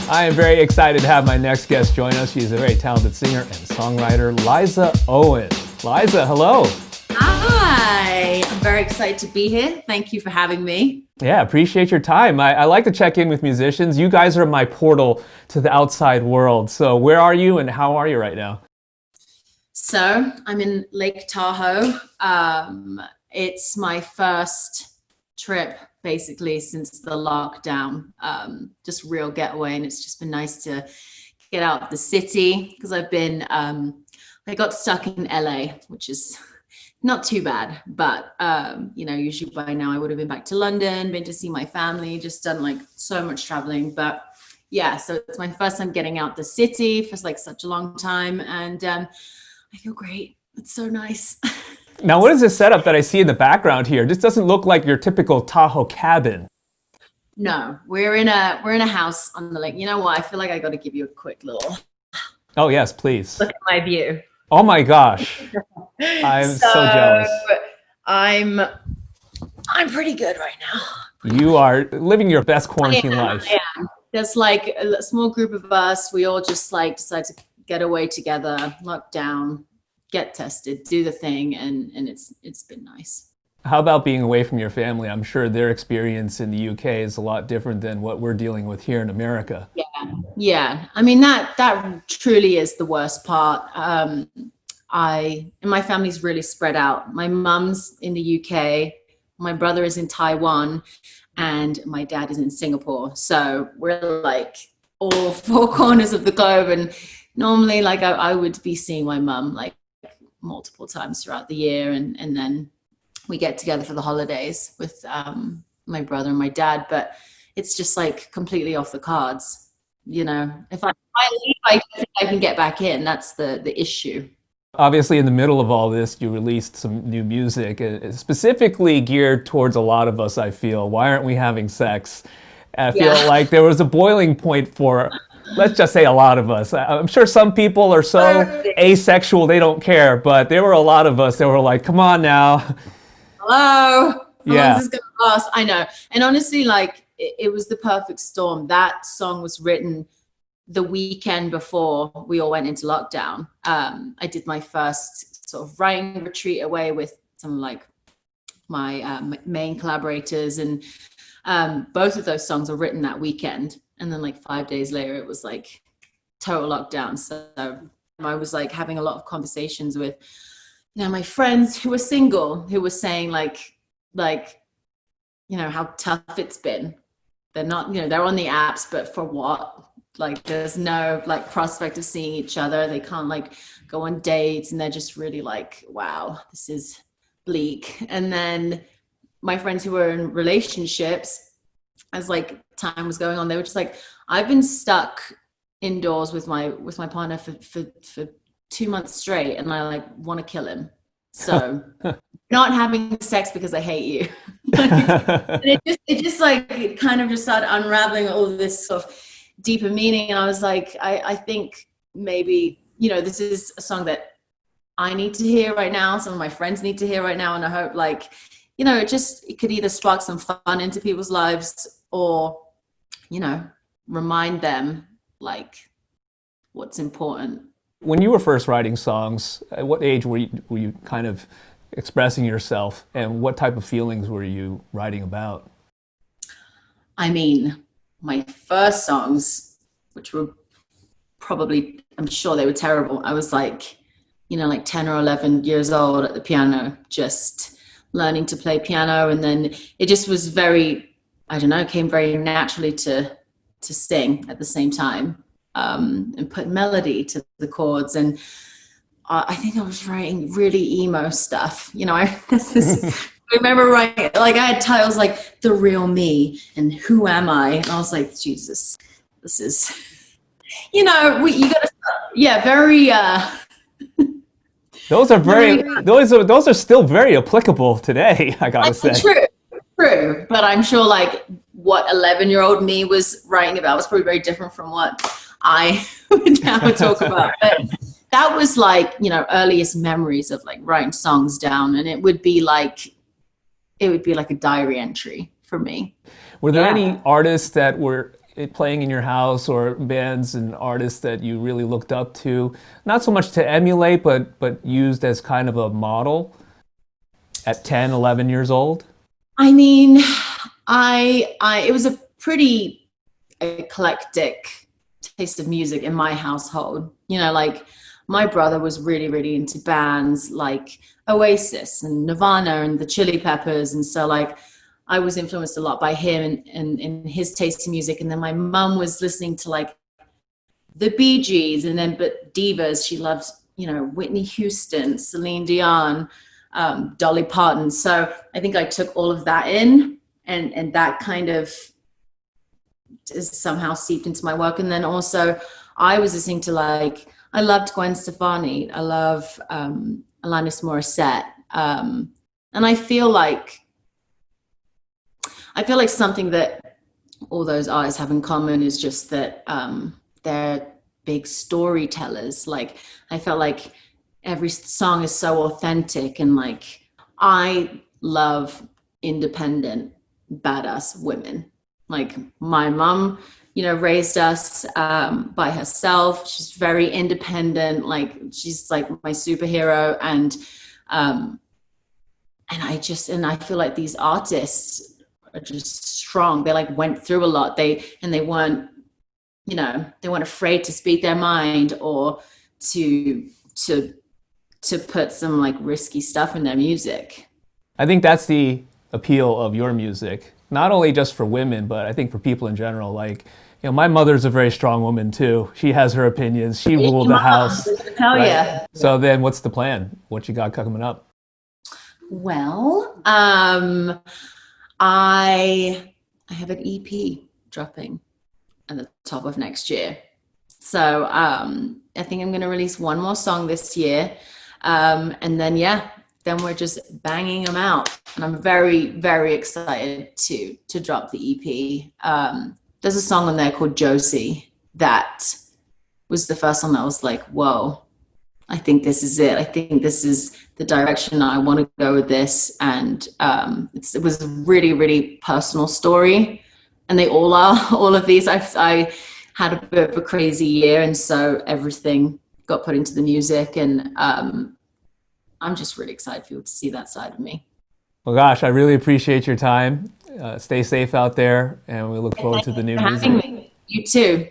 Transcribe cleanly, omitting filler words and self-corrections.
I am very excited to have my next guest join us. She is a very talented singer and songwriter, Liza Owen. Liza, hello. Hi, I'm very excited to be here. Thank you for having me. Yeah, appreciate your time. I like to check in with musicians. You guys are my portal to the outside world. So where are you and how are you right now? So I'm in Lake Tahoe. It's my first trip basically since the lockdown, just real getaway. And it's just been nice to get out of the city because I got stuck in LA, which is not too bad, but usually by now I would have been back to London, been to see my family, just done like so much traveling. But yeah, so it's my first time getting out the city for like such a long time, and I feel great. It's so nice. Now, what is this setup that I see in the background here? This doesn't look like your typical Tahoe cabin. No, we're in a house on the lake. You know what? I feel like I got to give you a quick little Oh, yes, please. look at my view. Oh my gosh. I'm so jealous. I'm pretty good right now. You are living your best quarantine life. I am. There's like a small group of us. We all just like decide to get away together, lock down, get tested, do the thing, and it's been nice. How about being away from your family? I'm sure their experience in the UK is a lot different than what we're dealing with here in America. Yeah. I mean that truly is the worst part. My family's really spread out. My mum's in the UK, my brother is in Taiwan, and my dad is in Singapore. So we're like all four corners of the globe, and normally like I would be seeing my mum like multiple times throughout the year, and then we get together for the holidays with my brother and my dad, but it's just like completely off the cards. If I leave, I don't think I can get back in. That's the issue. Obviously, in the middle of all this, you released some new music, specifically geared towards a lot of us, I feel. Why aren't we having sex? I feel like there was a boiling point for, let's just say, a lot of us. I'm sure some people are so asexual they don't care, but there were a lot of us that were like, come on now. Hello? How Yeah. long is this gonna last? I know. And honestly, like it was the perfect storm. That song was written the weekend before we all went into lockdown. I did my first sort of writing retreat away with some like my main collaborators, and both of those songs were written that weekend. And then like 5 days later, it was like total lockdown. So I was like having a lot of conversations with my friends who were single, who were saying like how tough it's been. They're not, they're on the apps, but for what? Like there's no like prospect of seeing each other. They can't like go on dates, and they're just really like, wow, this is bleak. And then my friends who were in relationships, as like time was going on, they were just like, I've been stuck indoors with my partner for 2 months straight, and I like want to kill him. So not having sex because I hate you. And it just like it kind of just started unraveling all of this sort of deeper meaning. And I was like, I think maybe, this is a song that I need to hear right now. Some of my friends need to hear right now. And I hope like, it could either spark some fun into people's lives or, remind them like what's important. When you were first writing songs, at what age were you kind of expressing yourself, and what type of feelings were you writing about? I mean, my first songs, which were probably, I'm sure they were terrible. I was like, like 10 or 11 years old at the piano, just learning to play piano. And then it just was very, I don't know, it came very naturally to sing at the same time, and put melody to the chords. And I think I was writing really emo stuff. I remember writing, like I had titles like The Real Me and Who Am I? And I was like, Jesus, this is, you gotta, very, Those are still very applicable today, I gotta say. True. But I'm sure like what 11-year-old me was writing about was probably very different from what I would now talk about. But that was like, earliest memories of like writing songs down, and it would be like a diary entry for me. Were there any artists that were playing in your house, or bands and artists that you really looked up to, not so much to emulate, but used as kind of a model at 10, 11 years old? I mean, I it was a pretty eclectic taste of music in my household. You know, like my brother was really, really into bands like Oasis and Nirvana and the Chili Peppers. And so like I was influenced a lot by him and his taste in music. And then my mum was listening to like the Bee Gees, and then but divas. She loves, you know, Whitney Houston, Celine Dion, Dolly Parton. So I think I took all of that in, and that kind of is somehow seeped into my work. And then also I was listening to like, I loved Gwen Stefani. I love Alanis Morissette. And I feel like something that all those artists have in common is just that they're big storytellers. Like I felt like every song is so authentic, and like I love independent, badass women. Like my mom, you know, raised us by herself. She's very independent. Like she's like my superhero, and I feel like these artists are just strong. They like went through a lot. They weren't, you know, they weren't afraid to speak their mind or to put some like risky stuff in their music. I think that's the appeal of your music, not only just for women, but I think for people in general. Like, you know, my mother's a very strong woman too. She has her opinions. She ruled the house. Hell right? yeah. So then what's the plan? What you got coming up? Well, I have an EP dropping at the top of next year. So I think I'm going to release one more song this year. And then, yeah, then we're just banging them out. And I'm very, very excited to drop the EP. There's a song on there called Josie that was the first song that was like, whoa, I think this is it. I think this is the direction I want to go with this. And it was a really, really personal story. And they all are, all of these. I had a bit of a crazy year, and so everything got put into the music. And I'm just really excited for you to see that side of me. Well, gosh, I really appreciate your time. Stay safe out there, and we look forward to the new music. You too.